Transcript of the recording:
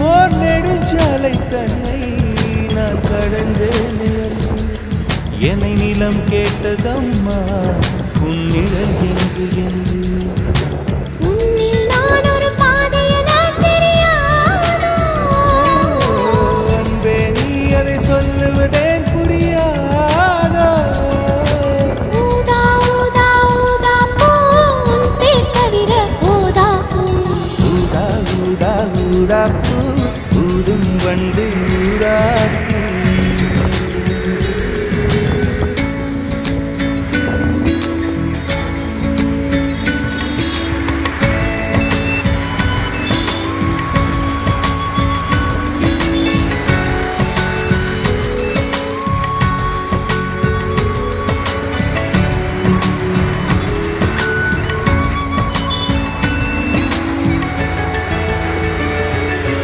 ஓர் நெடுஞ்சாலை தன்னை நான் கடந்தேன் என்னை நிலம் கேட்டதம்மா உன்னிடல் என்று என்று சொல்லுவதேன் புரியாதோ ஊதா ஊதா ஊதா பூ பேர் தவிர ஊதா பூ ஊதா ஊதா ஊதா பூ ஊதும் வண்டு